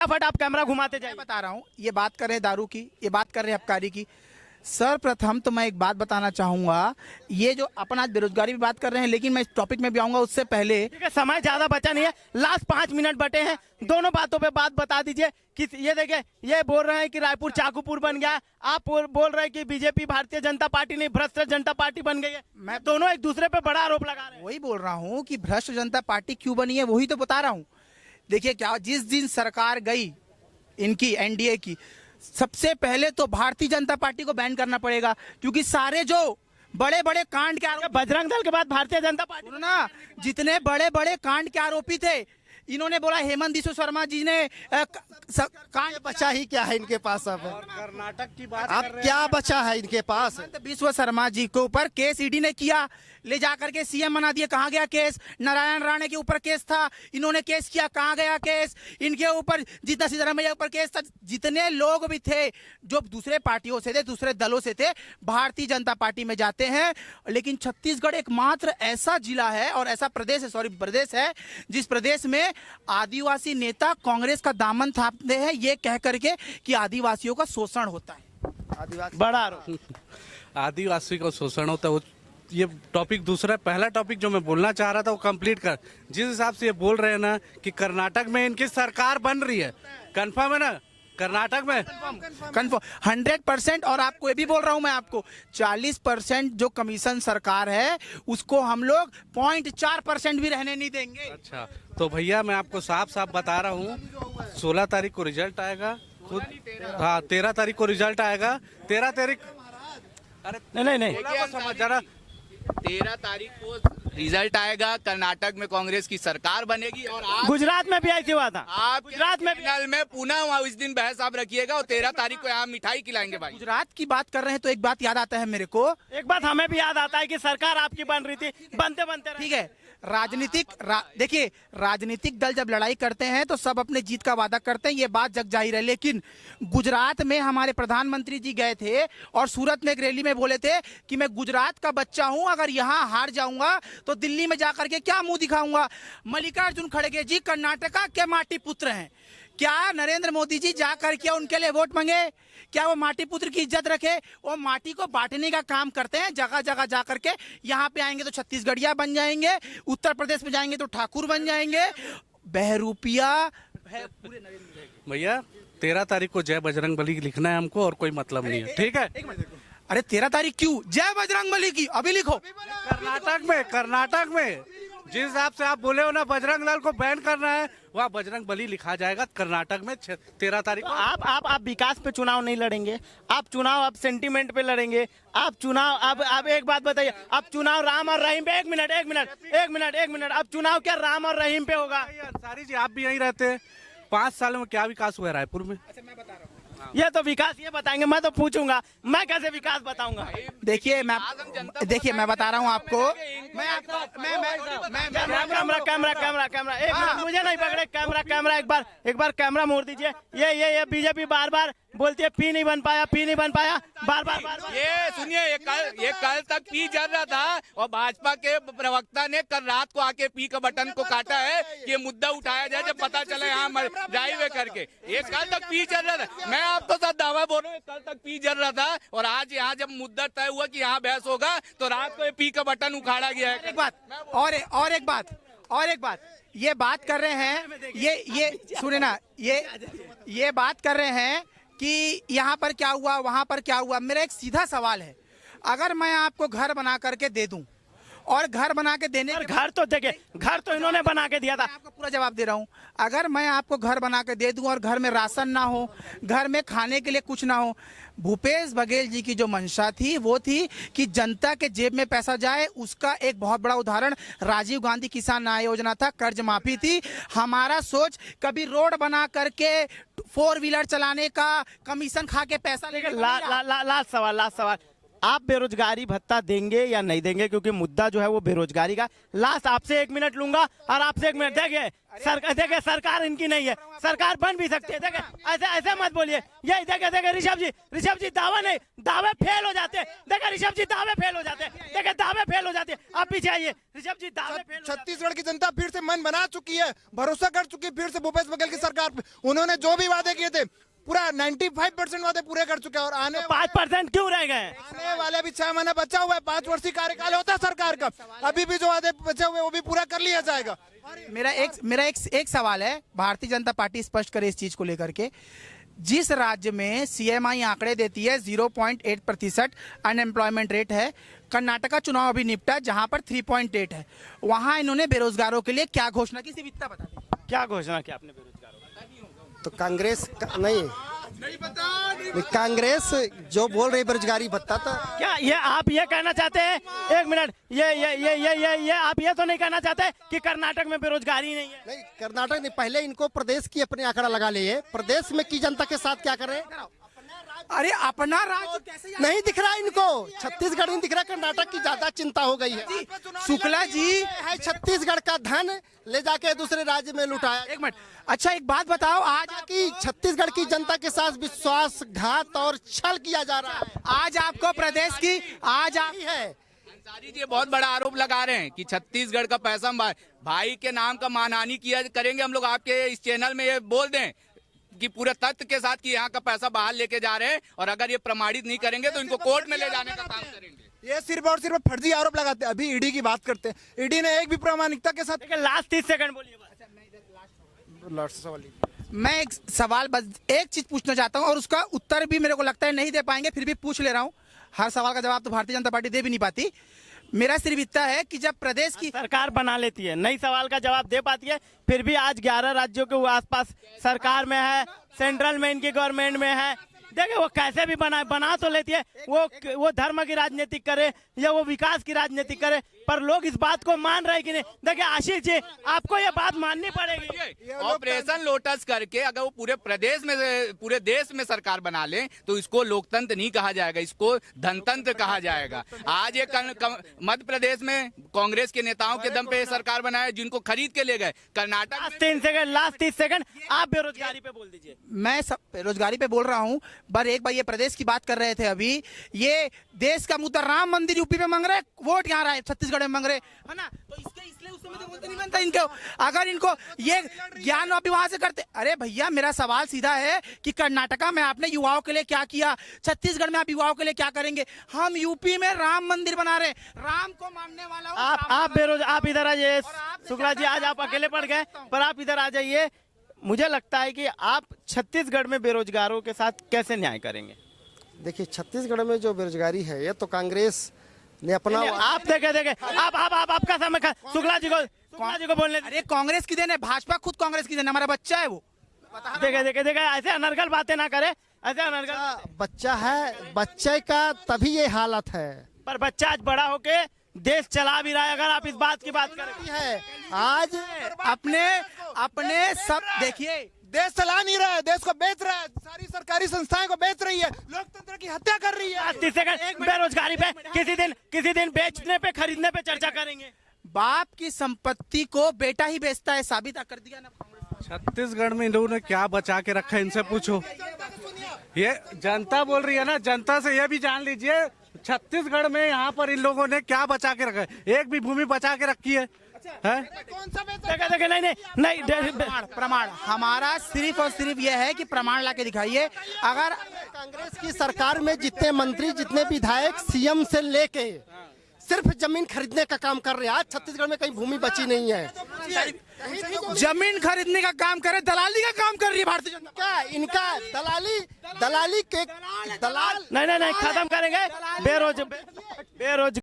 फटाफट आप कैमरा घुमाते जाइए। मैं बता रहा हूँ, ये बात कर रहे हैं दारू की, ये बात कर रहे हैं आबकारी की। सर्वप्रथम तो मैं एक बात बताना चाहूंगा, ये जो अपन आज बेरोजगारी की बात कर रहे हैं, लेकिन मैं इस टॉपिक में भी आऊंगा उससे पहले। ठीक है, समय ज्यादा बचा नहीं है, लास्ट 5 मिनट बटे हैं, दोनों बातों पे बात बता दीजिए कि ये देखिए, ये बोल रहे हैं कि रायपुर चाकूपुर बन गया, आप बोल रहे हैं कि बीजेपी भारतीय जनता पार्टी नहीं भ्रष्ट जनता पार्टी बन गई है। मैं दोनों एक दूसरे पे बड़ा आरोप लगा रहे हैं। वही बोल रहा हूँ कि भ्रष्ट जनता पार्टी क्यों बनी है, वही तो बता रहा हूँ। देखिए क्या, जिस दिन सरकार गई इनकी एनडीए की, सबसे पहले तो भारतीय जनता पार्टी को बैन करना पड़ेगा, क्योंकि सारे जो बड़े बड़े कांड के आरोपी, बजरंग दल के बाद भारतीय जनता पार्टी, सुनो ना, जितने बड़े बड़े कांड के आरोपी थे, इन्होंने बोला, हेमंत बिस्व शर्मा जी ने कांड बचा ही क्या है इनके पास अब? कर्नाटक की बात अब क्या बचा है इनके पास? हेमंत बिस्व शर्मा जी के ऊपर केस ईडी ने किया, ले जाकर के सीएम बना दिए। कहाँ गया केस? नारायण राणे के ऊपर केस था, इन्होंने केस किया, कहाँ गया केस? इनके ऊपर जितना सिद्धरामैया के ऊपर केस था, जितने लोग भी थे जो दूसरे पार्टियों से थे, दूसरे दलों से थे, भारतीय जनता पार्टी में जाते हैं। लेकिन छत्तीसगढ़ एकमात्र ऐसा जिला है और ऐसा प्रदेश है, सॉरी प्रदेश है, जिस प्रदेश में आदिवासी नेता कांग्रेस का दामन थामते हैं, ये कह करके कि आदिवासियों का शोषण होता है। आदिवासी बड़ा आरोप। आदिवासी का शोषण होता है, ये टॉपिक दूसरा। पहला टॉपिक जो मैं बोलना चाह रहा था वो कंप्लीट कर। जिस हिसाब से ये बोल रहे हैं ना कि कर्नाटक में इनकी सरकार बन रही है, कंफर्म है ना? कर्नाटक में कंफर्म 100%। और आपको ये भी बोल रहा हूं मैं, आपको 40% जो कमीशन सरकार है उसको हम लोग 0.4% भी रहने नहीं देंगे। अच्छा, तो भैया मैं आपको साफ साफ बता रहा हूँ, 16 तारीख को रिजल्ट आएगा, खुद हाँ 13 तारीख को रिजल्ट आएगा। 13 तारीख, अरे नहीं समझ जरा, 13 तारीख को रिजल्ट आएगा, कर्नाटक में कांग्रेस की सरकार बनेगी और आप गुजरात में भी ऐसी हुआ था। आप गुजरात में नल में पुनः वहाँ उस दिन बहस आप रखिएगा और 13 तारीख को यहाँ मिठाई खिलाएंगे भाई। गुजरात की बात कर रहे हैं तो एक बात याद आता है मेरे को। एक बात हमें भी याद आता है कि सरकार आपकी बन रही थी, बनते बनते ठीक है, देखिए राजनीतिक दल जब लड़ाई करते हैं तो सब अपने जीत का वादा करते हैं, ये बात जग जाहिर है। लेकिन गुजरात में हमारे प्रधानमंत्री जी गए थे और सूरत में एक रैली में बोले थे कि मैं गुजरात का बच्चा हूं, अगर यहाँ हार जाऊंगा तो दिल्ली में जाकर के क्या मुंह दिखाऊंगा। मल्लिकार्जुन खड़गे जी कर्नाटका के माटी पुत्र हैं, क्या नरेंद्र मोदी जी जाकर के उनके लिए वोट मांगे? क्या वो माटी पुत्र की इज्जत रखे? वो माटी को बांटने का काम करते हैं, जगह जगह जाकर के। यहाँ पे आएंगे तो छत्तीसगढ़िया बन जाएंगे, उत्तर प्रदेश में जाएंगे तो ठाकुर बन जाएंगे, बहरूपिया भैया 13 तारीख को जय बजरंग बली लिखना है हमको, और कोई मतलब नहीं है, ठीक है? अरे 13 तारीख क्यों? जय बजरंग बली की अभी लिखो। कर्नाटक में जिस हिसाब से आप बोले हो ना बजरंग दल को बैन करना है, वहाँ बजरंग बली लिखा जाएगा कर्नाटक में 13 तारीख को। आप विकास पे चुनाव नहीं लड़ेंगे, आप चुनाव आप सेंटीमेंट पे लड़ेंगे। आप चुनाव आप एक बात बताइए, आप चुनाव राम और रहीम पे, एक मिनट, अब चुनाव क्या राम और रहीम पे होगा? अंसारी जी आप भी यहीं रहते हैं, 5 सालों में क्या विकास हुआ है रायपुर में? ये तो विकास ये बताएंगे, मैं तो पूछूंगा, मैं कैसे विकास बताऊंगा? देखिए मैं बता रहा हूँ आपको, कैमरा एक मिनट, मुझे नहीं पकड़े, कैमरा एक बार कैमरा मोड़ दीजिए। ये बीजेपी बार बार बोलती है पी नहीं बन पाया, बार। ये सुनिए, ये कल तक पी जल रहा था और भाजपा के प्रवक्ता ने कल रात को आके पी का बटन को काटा है कि ये मुद्दा उठाया जाए जब पता चला यहाँ ड्राइवे करके। ये कल तक पी चल रहा था, मैं आपको साथ दावा बोल रहा हूँ, कल तक पी जल रहा था और आज यहाँ जब मुद्दा तय हुआ कि यहाँ बहस होगा तो रात को ये पी का बटन उखाड़ा गया है। एक बात, ये बात कर रहे हैं, ये सुने ना, ये बात कर रहे हैं कि यहाँ पर क्या हुआ, वहां पर क्या हुआ। मेरा एक सीधा सवाल है, अगर मैं आपको घर बना करके दे दूं और घर बना के देने के घर तो देखिए, घर तो इन्होंने बना के दिया था। आपको पूरा जवाब दे रहा हूँ, अगर मैं आपको घर बना के दे दूं और घर में राशन ना हो, घर में खाने के लिए कुछ ना हो, भूपेश बघेल जी की जो मंशा थी वो थी कि जनता के जेब में पैसा जाए। उसका एक बहुत बड़ा उदाहरण राजीव गांधी किसान न्याय योजना था, कर्ज माफी थी। हमारा सोच कभी रोड बना करके 4 व्हीलर चलाने का कमीशन खा के पैसा लेके लास्ट सवाल, आप बेरोजगारी भत्ता देंगे या नहीं देंगे, क्योंकि मुद्दा जो है वो बेरोजगारी का। लास्ट आपसे 1 मिनट लूंगा और आपसे 1 मिनट। देखिए सरकार इनकी नहीं है, सरकार बन भी सकती है। देखिए ऐसे ऐसे मत बोलिए। ये देखिए ऋषभ जी दावा नहीं, दावे फेल हो जाते हैं। देखिए ऋषभ जी दावे फेल हो जाते हैं। देखिए दावे फेल हो जाते हैं। आप पीछे आइए। ऋषभ जी दावे फेल हो जाते हैं। छत्तीसगढ़ की जनता फिर से मन बना चुकी है, भरोसा कर चुकी है फिर से भूपेश बघेल की सरकार पे। उन्होंने जो भी वादे किए थे पूरा 95% वादे पूरे कर चुके हैं। और आने 5% क्यों रह गए? आने वाले भी 6 महीने बचा हुआ है, 5 वर्षीय कार्यकाल होता है सरकार का। अभी भी जो वादे बचे हुए वो भी पूरा कर लिया जाएगा। मेरा एक सवाल है, भारतीय जनता पार्टी स्पष्ट करे इस चीज को लेकर के। जिस राज्य में सीएमआई आंकड़े देती है 0.8% अनएम्प्लॉयमेंट रेट है, कर्नाटक का चुनाव अभी निपटा जहां पर 3.8 है, वहां इन्होंने बेरोजगारों के लिए क्या घोषणा की, सिर्फ इतना बता दें। क्या घोषणा की आपने बेरोजगारों? तो कांग्रेस नहीं, कांग्रेस जो बोल रही बेरोजगारी भत्ता, तो क्या ये आप ये कहना चाहते हैं? 1 मिनट। ये आप ये तो नहीं कहना चाहते कि कर्नाटक में बेरोजगारी नहीं है? नहीं, कर्नाटक नहीं, पहले इनको प्रदेश की अपने आंकड़ा लगा लिए, प्रदेश में की जनता के साथ क्या करें। अरे अपना राज्य कैसे नहीं दिख रहा इनको, छत्तीसगढ़ नहीं दिख रहा, कर्नाटक की ज्यादा चिंता हो गई है। शुक्ला जी है छत्तीसगढ़ का धन ले जाके दूसरे राज्य में लुटाया। 1 मिनट। अच्छा एक बात बताओ, आज कि छत्तीसगढ़ की जनता के साथ विश्वासघात और छल किया जा रहा है। आज आपको प्रदेश की है अंसारी जी बहुत बड़ा आरोप लगा रहे हैं कि छत्तीसगढ़ का पैसा भाई के नाम का मानहानि किया करेंगे हम लोग। आपके इस चैनल में ये बोल दें कि पूरे तथ्य के साथ कि यहाँ का पैसा बाहर लेके जा रहे हैं, और अगर ये प्रमाणित नहीं करेंगे तो इनको कोर्ट में ले जाने का काम करेंगे। ये सिर्फ और सिर्फ फर्जी आरोप लगाते हैं। अभी ईडी की बात करते हैं, ईडी ने एक भी प्रामाणिकता के साथ। देखिए लास्ट 30 सेकंड बोलिए। मैं एक सवाल बस एक चीज पूछना चाहता हूं और उसका उत्तर भी मेरे को लगता है नहीं दे पाएंगे, फिर भी पूछ ले रहा हूं। हर सवाल का जवाब तो भारतीय जनता पार्टी दे भी नहीं पाती। मेरा सिर्फ इतना है कि जब प्रदेश की सरकार बना लेती है, नई सवाल का जवाब दे पाती है, फिर भी आज 11 राज्यों के आसपास सरकार में है, सेंट्रल में इनकी गवर्नमेंट में है। देखिए वो कैसे भी बना तो लेती है, वो धर्म की राजनीति करे या वो विकास की राजनीति करे, पर लोग इस बात को मान रहे कि नहीं। देखिए आशीष जी, आपको ये बात माननी पड़ेगी। ऑपरेशन लोटस करके अगर वो पूरे देश में सरकार बना ले तो इसको लोकतंत्र नहीं कहा जाएगा, इसको धनतंत्र कहा जाएगा। आज ये मध्य प्रदेश में कांग्रेस के नेताओं के दम पे सरकार बनाया, जिनको खरीद के ले गए। कर्नाटक लास्ट 30 सेकंड आप बेरोजगारी पे बोल दीजिए। मैं सब बेरोजगारी पे बोल रहा हूँ, पर एक बार ये प्रदेश की बात कर रहे थे अभी, ये देश का मुद्दा राम मंदिर यूपी में मांग रहे, वोट यहाँ रहा है छत्तीसगढ़ में मांग रहे, है ना। तो इसलिए उस समय तो बोलते नहीं बनता इनको। अगर इनको ये ज्ञान अभी वहां से करते। अरे भैया मेरा सवाल सीधा है कि कर्नाटका में आपने युवाओं के लिए क्या किया, छत्तीसगढ़ में आप युवाओं के लिए क्या करेंगे। हम यूपी में राम मंदिर बना रहे, राम को मानने वाला आप इधर आ जाइए। शुक्ला जी आज आप अकेले पड़ गए, पर आप इधर आ जाइए। मुझे लगता है कि आप छत्तीसगढ़ में बेरोजगारों के साथ कैसे न्याय करेंगे? देखिए छत्तीसगढ़ में जो बेरोजगारी है, ये तो कांग्रेस ने अपना। आप देखे आपका समय शुक्ला जी को बोलने। अरे कांग्रेस की देन है, भाजपा खुद कांग्रेस की देन, हमारा बच्चा है वो। देखे ऐसे अनर्गल बातें ना करे, ऐसे अनर्गल। बच्चा है, बच्चे का तभी ये हालत है। पर बच्चा आज बड़ा होके देश चला भी रहा है। अगर आप इस बात की बात करें है आज अपने सब देखिए, देश चला नहीं रहा है, देश को बेच रहा है, सारी सरकारी संस्थाएं को बेच रही है, लोकतंत्र की हत्या कर रही है। 30 सेकंड बेरोजगारी पे किसी दिन बेचने पे खरीदने पे चर्चा करेंगे। बाप की संपत्ति को बेटा ही बेचता है, साबित कर दिया ना। छत्तीसगढ़ में इन लोगों ने क्या बचा के रखा है, इनसे पूछो। ये जनता बोल रही है ना, जनता से ये भी जान लीजिए छत्तीसगढ़ में यहाँ पर इन लोगों ने क्या बचा के रखा है। एक भी भूमि बचा के रखी है? नहीं प्रमाण हमारा सिर्फ और सिर्फ ये है कि प्रमाण लाके दिखाइए। अगर कांग्रेस की सरकार में जितने मंत्री, जितने विधायक, सीएम से लेके सिर्फ जमीन खरीदने का काम कर रहे हैं। आज छत्तीसगढ़ में कहीं भूमि बची नहीं है। जमीन खरीदने का काम करे, दलाली का काम कर रही है भारतीय जनता। क्या इनका दलाली के दलाल नहीं खत्म करेंगे। बेरोज